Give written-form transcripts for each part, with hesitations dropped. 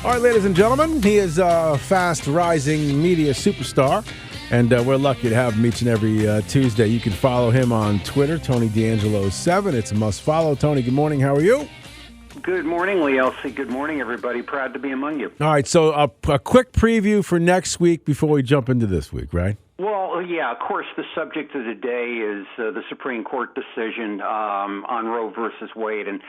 All right, ladies and gentlemen, he is a fast-rising media superstar, and we're lucky to have him each and every Tuesday. You can follow him on Twitter, Tony D'Angelo7. It's a must-follow. Tony, good morning. How are you? Good morning, Lee Elci. Good morning, everybody. Proud to be among you. All right, so a quick preview for next week before we jump into this week, right? Well, yeah, of course, the subject of the day is the Supreme Court decision on Roe versus Wade. And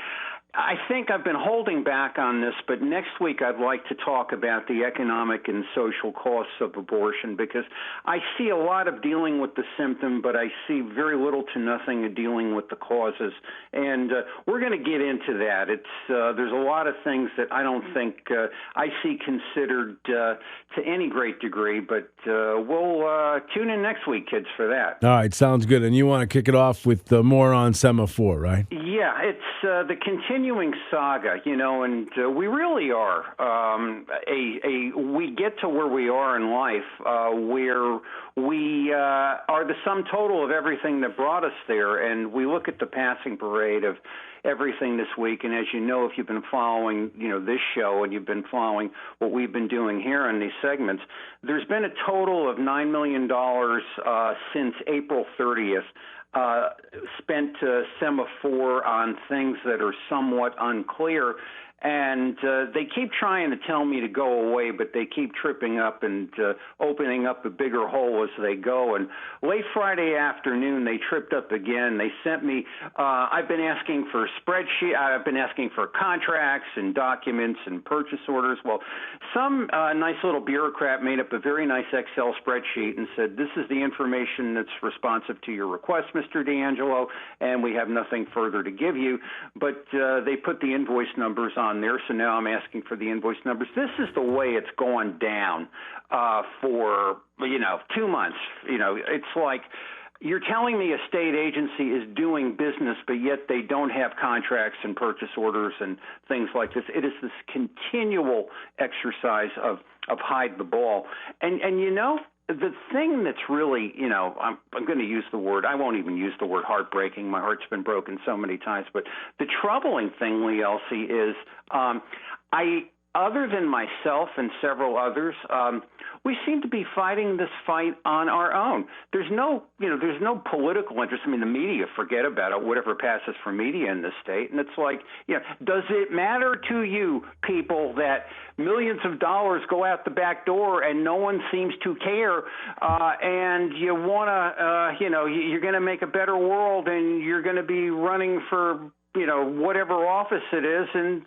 I think I've been holding back on this, but next week I'd like to talk about the economic and social costs of abortion, because I see a lot of dealing with the symptom, but I see very little to nothing of dealing with the causes. And we're going to get into that. There's a lot of things that I don't think I see considered to any great degree, but we'll tune in next week, kids, for that. All right, sounds good. And you want to kick it off with more on Semaphore, right? Yeah, it's the continuing saga, and we really are. We get to where we are in life, where we are the sum total of everything that brought us there, and we look at the passing parade of everything this week. And as you know, if you've been following, this show and you've been following what we've been doing here in these segments, there's been a total of $9 million since April 30th. Spent Semaphore on things that are somewhat unclear, and they keep trying to tell me to go away, but they keep tripping up and opening up a bigger hole as they go. And late Friday afternoon, they tripped up again. They sent me, I've been asking for spreadsheet, I've been asking for contracts and documents and purchase orders. Well, some nice little bureaucrat made up a very nice Excel spreadsheet and said, this is the information that's responsive to your request, Mr. D'Angelo, and we have nothing further to give you. But they put the invoice numbers on there, so now I'm asking for the invoice numbers. This is the way it's gone down for 2 months. It's like you're telling me a state agency is doing business, but yet they don't have contracts and purchase orders and things like this. It is this continual exercise of hide the ball. And the thing that's really, I'm going to use the word, I won't even use the word heartbreaking. My heart's been broken so many times. But the troubling thing, Lee Elci, is other than myself and several others, we seem to be fighting this fight on our own. There's no political interest. I mean, the media, forget about it, whatever passes for media in this state. And it's like, does it matter to you people that millions of dollars go out the back door and no one seems to care, and you want to, you're going to make a better world and you're going to be running for, whatever office it is. And,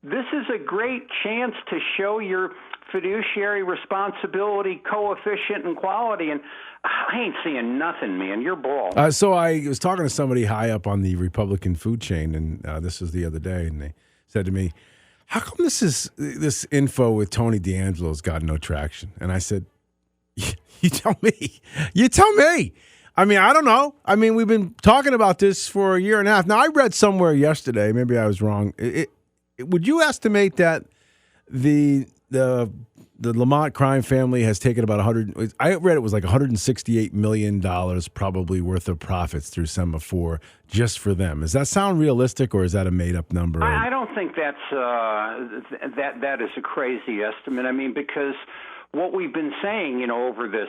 this is a great chance to show your fiduciary responsibility, coefficient, and quality. And I ain't seeing nothing, man. You're bald. So I was talking to somebody high up on the Republican food chain, and this was the other day, and they said to me, how come this info with Tony D'Angelo's got no traction? And I said, you tell me. You tell me. I mean, I don't know. I mean, we've been talking about this for a year and a half. Now, I read somewhere yesterday, maybe I was wrong. Would you estimate that the Lamont crime family has taken about I read it was like $168 million probably worth of profits through Semaphore just for them. Does that sound realistic, or is that a made-up number? I don't think that's that is a crazy estimate. I mean, because what we've been saying, over this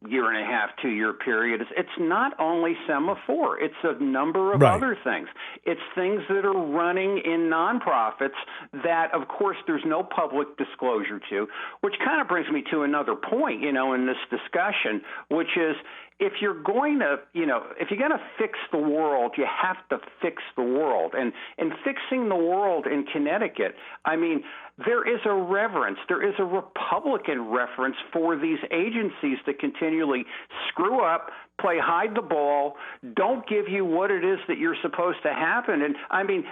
year and a half, 2-year period, it's not only Semaphore. It's a number of other things. It's things that are running in nonprofits that, of course, there's no public disclosure to, which kind of brings me to another point, in this discussion, which is if you're going to, fix the world, you have to fix the world. And in fixing the world in Connecticut, I mean, there is a reverence, there is a Republican reference for these agencies that continually screw up, play hide the ball, don't give you what it is that you're supposed to happen. And I mean,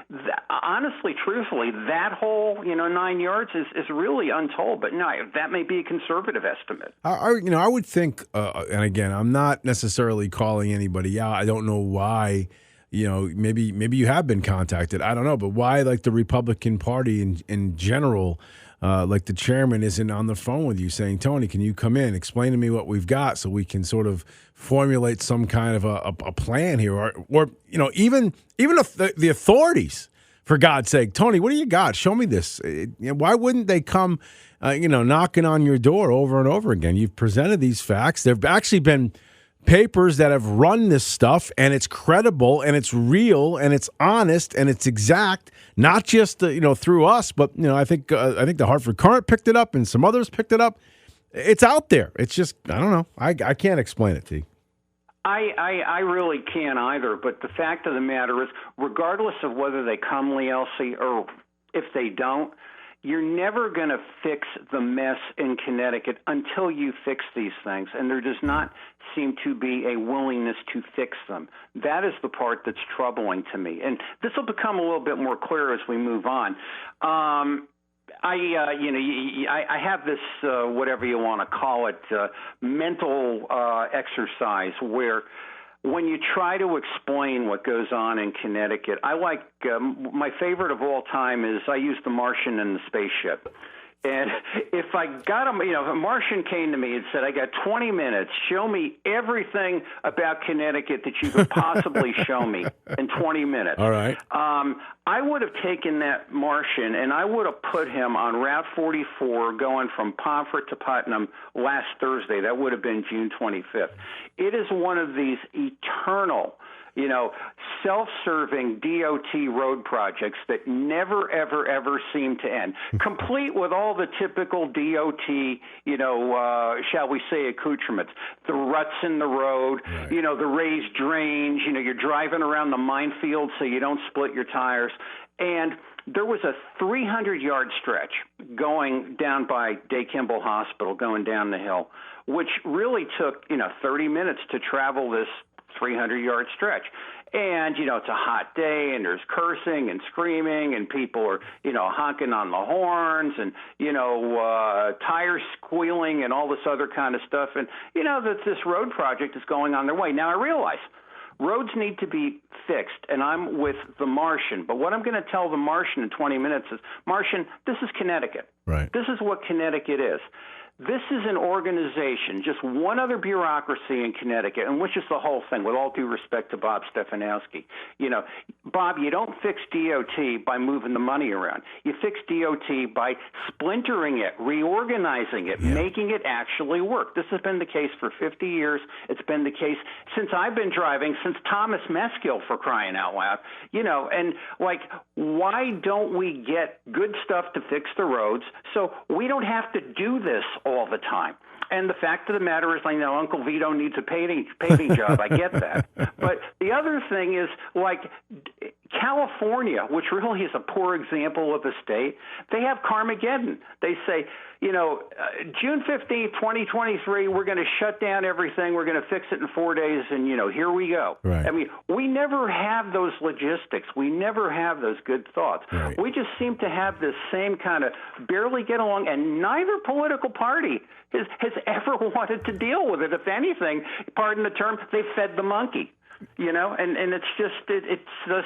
honestly, truthfully, that whole 9 yards is really untold. But no, that may be a conservative estimate. I would think, and again, I'm not necessarily calling anybody out. I don't know why. Maybe you have been contacted. I don't know, but why, like, the Republican Party in general, like the chairman isn't on the phone with you saying, Tony, can you come in, explain to me what we've got so we can sort of formulate some kind of a plan here, or even if the authorities, For God's sake, Tony, what do you got? Show me this. Why wouldn't they come, knocking on your door over and over again? You've presented these facts. There have actually been papers that have run this stuff, and it's credible, and it's real, and it's honest, and it's exact. Not just through us, but I think the Hartford Courant picked it up, and some others picked it up. It's out there. It's just I don't know. I can't explain it to you. I really can't either, but the fact of the matter is, regardless of whether they come, Lee Elci, or if they don't, you're never going to fix the mess in Connecticut until you fix these things, and there does not seem to be a willingness to fix them. That is the part that's troubling to me, and this will become a little bit more clear as we move on. I have this, whatever you want to call it, mental exercise where when you try to explain what goes on in Connecticut, I like, my favorite of all time is I use the Martian and the spaceship. And if I got him, if a Martian came to me and said, I got 20 minutes, show me everything about Connecticut that you could possibly show me in 20 minutes. All right. I would have taken that Martian and I would have put him on Route 44 going from Pomfret to Putnam last Thursday. That would have been June 25th. It is one of these eternal, self-serving DOT road projects that never, ever, ever seem to end, complete with all the typical DOT, shall we say, accoutrements, the ruts in the road, right. The raised drains, you're driving around the minefield so you don't split your tires. And there was a 300-yard stretch going down by Day Kimball Hospital, going down the hill, which really took, 30 minutes to travel this 300-yard stretch. And, it's a hot day and there's cursing and screaming and people are, honking on the horns and, tires squealing and all this other kind of stuff. And, that this road project is going on their way. Now, I realize roads need to be fixed, and I'm with the Martian. But what I'm going to tell the Martian in 20 minutes is, Martian, this is Connecticut. Right. This is what Connecticut is. This is an organization, just one other bureaucracy in Connecticut, and which is the whole thing, with all due respect to Bob Stefanowski. Bob, you don't fix DOT by moving the money around. You fix DOT by splintering it, reorganizing it, making it actually work. This has been the case for 50 years. It's been the case since I've been driving, since Thomas Meskill, for crying out loud. And why don't we get good stuff to fix the roads so we don't have to do this all the time? And the fact of the matter is, Uncle Vito needs a paving job. I get that. But the other thing is, California, which really is a poor example of a state, they have Carmageddon. They say, June 15th, 2023, we're going to shut down everything. We're going to fix it in 4 days, and, here we go. Right. I mean, we never have those logistics. We never have those good thoughts. Right. We just seem to have this same kind of barely get along, and neither political party has ever wanted to deal with it. If anything, pardon the term, they fed the monkey. And it's just,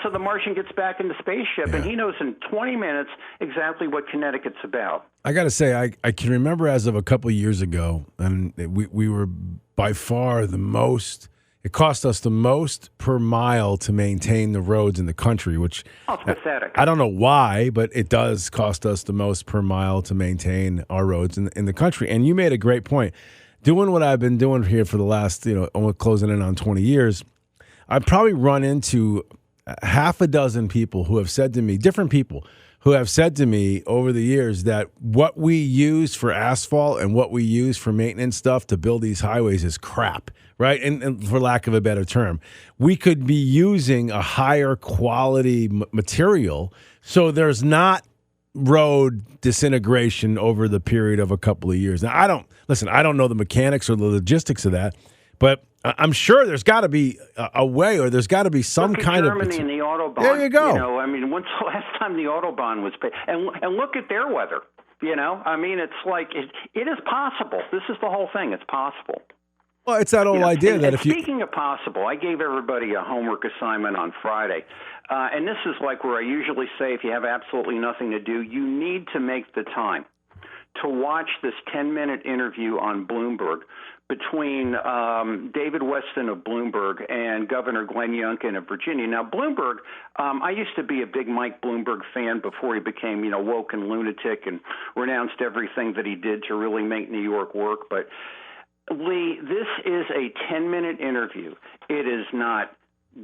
so the Martian gets back in the spaceship, and he knows in 20 minutes exactly what Connecticut's about. I got to say, I can remember as of a couple of years ago, and we were by far the most, it cost us the most per mile to maintain the roads in the country, which it's pathetic. I don't know why, but it does cost us the most per mile to maintain our roads in the country. And you made a great point. Doing what I've been doing here for the last, almost closing in on 20 years, I've probably run into half a dozen people who have said to me, different people who have said to me over the years that what we use for asphalt and what we use for maintenance stuff to build these highways is crap, right? And for lack of a better term, we could be using a higher quality material so there's not road disintegration over the period of a couple of years. Now, I don't know the mechanics or the logistics of that, but I'm sure there's got to be a way, or there's got to be some kind of Germany and the autobahn. There you go. When's the last time the autobahn was paid? And look at their weather. It's like it is possible. This is the whole thing. It's possible. Well, it's that old idea that if you. Speaking of possible, I gave everybody a homework assignment on Friday, and this is like where I usually say, if you have absolutely nothing to do, you need to make the time to watch this 10-minute interview on Bloomberg between David Weston of Bloomberg and Governor Glenn Youngkin of Virginia. Now, Bloomberg, I used to be a big Mike Bloomberg fan before he became, woke and lunatic and renounced everything that he did to really make New York work. But, Lee, this is a 10-minute interview. It is not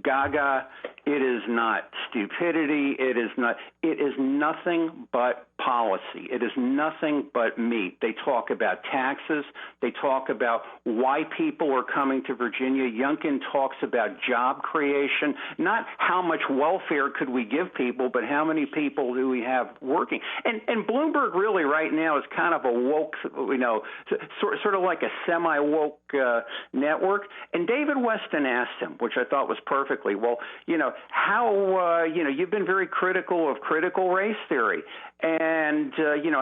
gaga. It is not stupidity. It is nothing but policy. It is nothing but meat. They talk about taxes. They talk about why people are coming to Virginia. Youngkin talks about job creation, not how much welfare could we give people, but how many people do we have working. And Bloomberg really right now is kind of a woke, sort of like a semi-woke network. And David Weston asked him, which I thought was perfectly, well, how, you've been very critical of critical race theory. And,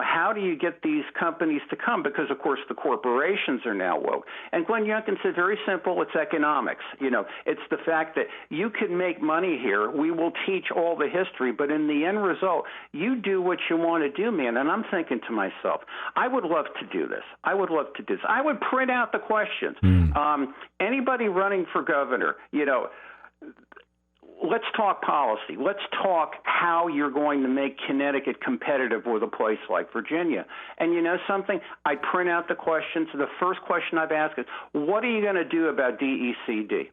how do you get these companies to come? Because, of course, the corporations are now woke. And Glenn Youngkin said, very simple, it's economics. It's the fact that you can make money here. We will teach all the history. But in the end result, you do what you want to do, man. And I'm thinking to myself, I would love to do this. I would print out the questions. Anybody running for governor, let's talk policy. Let's talk how you're going to make Connecticut competitive with a place like Virginia. And you know something? I print out the questions. The first question I've asked is, what are you going to do about DECD?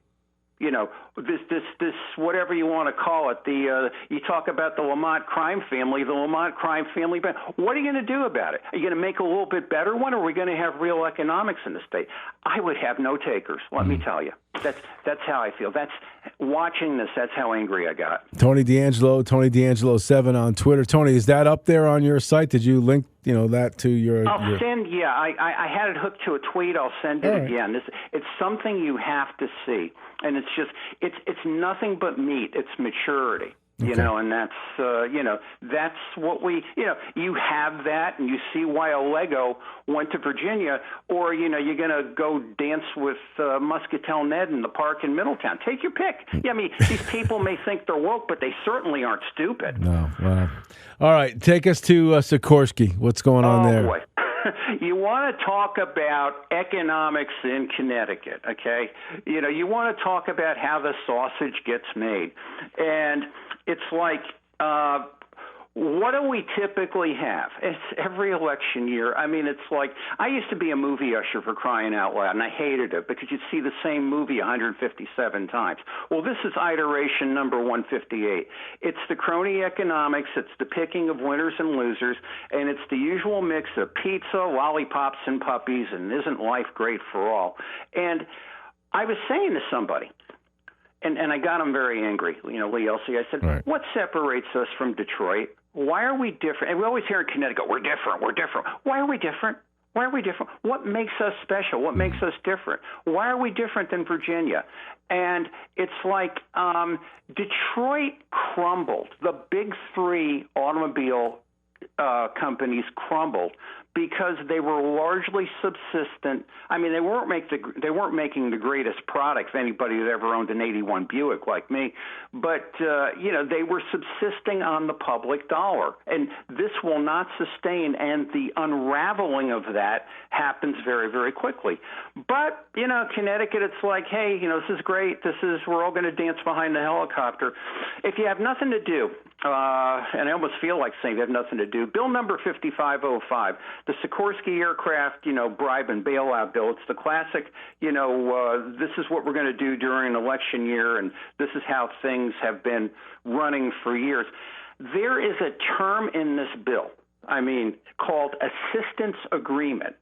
This whatever you want to call it. You talk about the Lamont crime family, what are you going to do about it? Are you going to make a little bit better one, or are we going to have real economics in the state? I would have no takers, let me tell you. That's how I feel. Watching this, that's how angry I got. Tony D'Angelo 7 on Twitter. Tony, is that up there on your site? Did you link that to your? I'll send. Yeah, I had it hooked to a tweet. I'll send it again. It's something you have to see, and it's just it's nothing but meat. It's maturity. Okay. And that's what we, you have that, and you see why Lego went to Virginia, or, you're going to go dance with Muscatel Ned in the park in Middletown. Take your pick. Yeah, I mean, these people may think they're woke, but they certainly aren't stupid. No, wow. All right, take us to Sikorsky. What's going on there? Boy. You want to talk about economics in Connecticut, okay? You want to talk about how the sausage gets made. And it's like, what do we typically have? It's every election year. I mean, it's like, I used to be a movie usher, for crying out loud, and I hated it because you'd see the same movie 157 times. Well, this is iteration number 158. It's the crony economics, it's the picking of winners and losers, and it's the usual mix of pizza, lollipops, and puppies, and isn't life great for all? And I was saying to somebody, and I got him very angry, Lee Elci. I said, right. What separates us from Detroit? Why are we different? And we always hear in Connecticut, we're different. Why are we different? What makes us special? What makes us different? Why are we different than Virginia? And it's like Detroit crumbled. The big three automobile companies crumbled because they were largely subsistent. I mean, they weren't making the greatest product of anybody that ever owned an 81 Buick like me, but they were subsisting on the public dollar, and this will not sustain. And the unraveling of that happens very, very quickly. But Connecticut, it's like, hey, this is great. We're all going to dance behind the helicopter. If you have nothing to do, and I almost feel like saying they have nothing to do, Bill number 5505. The Sikorsky aircraft, bribe and bailout bill. It's the classic, this is what we're going to do during an election year, and this is how things have been running for years. There is a term in this bill, called assistance agreement.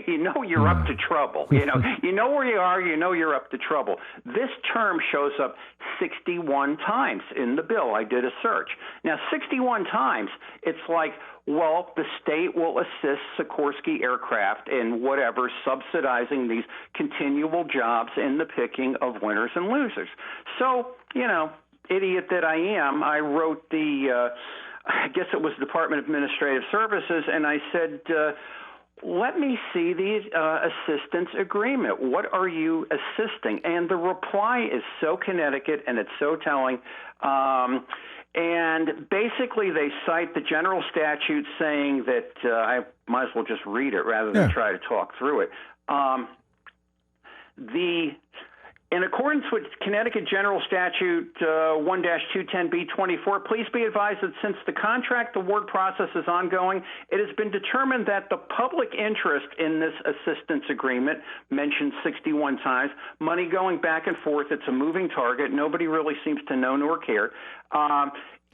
You're up to trouble. You know where you are. You're up to trouble. This term shows up 61 times in the bill. I did a search. Now, 61 times, it's like, well, the state will assist Sikorsky aircraft in whatever, subsidizing these continual jobs in the picking of winners and losers. So, idiot that I am, I wrote I guess it was Department of Administrative Services, and I said, let me see the assistance agreement. What are you assisting? And the reply is so Connecticut, and it's so telling. And basically, they cite the general statute saying that I might as well just read it rather than try to talk through it. In accordance with Connecticut General Statute 1-210B24, please be advised that since the contract award process is ongoing, it has been determined that the public interest in this assistance agreement, mentioned 61 times, money going back and forth, it's a moving target, nobody really seems to know nor care,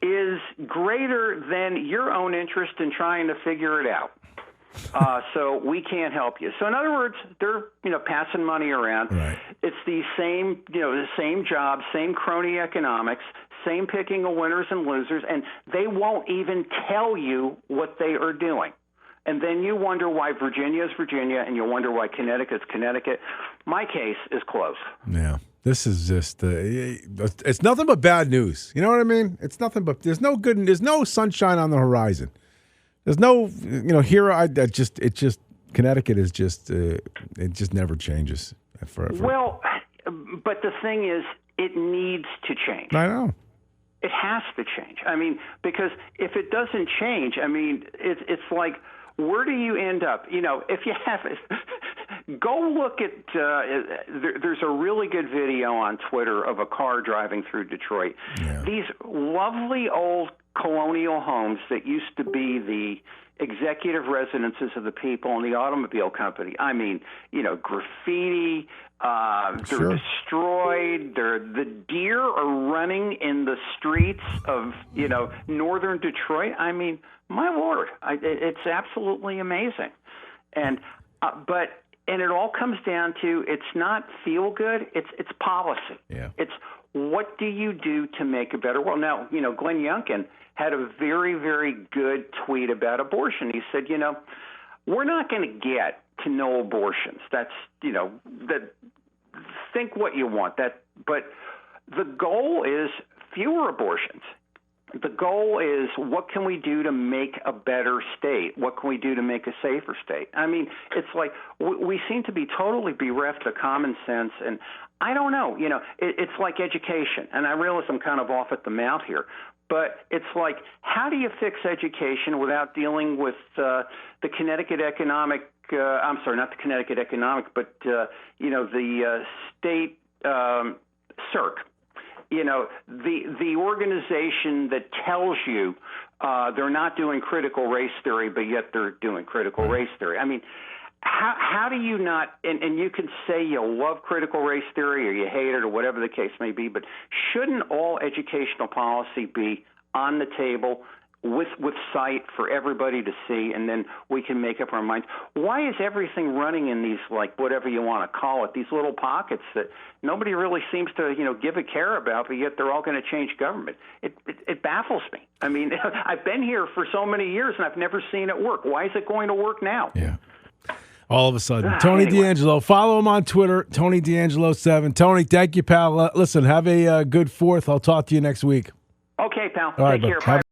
is greater than your own interest in trying to figure it out. So we can't help you. So in other words, they're passing money around. Right. It's the same the same job, same crony economics, same picking of winners and losers, and they won't even tell you what they are doing. And then you wonder why Virginia is Virginia, and you wonder why Connecticut's Connecticut. My case is close. Yeah. This is just, it's nothing but bad news. You know what I mean? It's nothing but, there's no sunshine on the horizon. There's no, Connecticut is just, it just never changes. Well, but the thing is, it needs to change. I know. It has to change. I mean, because if it doesn't change, I mean, it's like, where do you end up? If you have it, go look at, there's a really good video on Twitter of a car driving through Detroit. Yeah. These lovely old colonial homes that used to be the executive residences of the people and the automobile company. I mean, graffiti, they're destroyed. The deer are running in the streets of, northern Detroit. I mean, my Lord, it's absolutely amazing. And, and it all comes down to, it's not feel good, it's policy. Yeah. It's what do you do to make a better world? Now, Glenn Youngkin had a very, very good tweet about abortion. He said, we're not going to get to no abortions. That's, that think what you want. But the goal is fewer abortions. The goal is what can we do to make a better state? What can we do to make a safer state? I mean, it's like we seem to be totally bereft of common sense, and I don't know. It's like education, and I realize I'm kind of off at the mouth here, but it's like, how do you fix education without dealing with the Connecticut economic I'm sorry, not the Connecticut economic, but, the state CERC. The organization that tells you they're not doing critical race theory, but yet they're doing critical race theory. I mean, how do you not, and you can say you love critical race theory or you hate it or whatever the case may be, but shouldn't all educational policy be on the table with sight for everybody to see, and then we can make up our minds? Why is everything running in these, like, whatever you want to call it, these little pockets that nobody really seems to, give a care about, but yet they're all going to change government? It baffles me. I mean, I've been here for so many years, and I've never seen it work. Why is it going to work now? Yeah. All of a sudden. Tony D'Angelo. Follow him on Twitter, Tony D'Angelo7. Tony, thank you, pal. Listen, have a good 4th. I'll talk to you next week. Okay, pal. All right, Take care. Bye.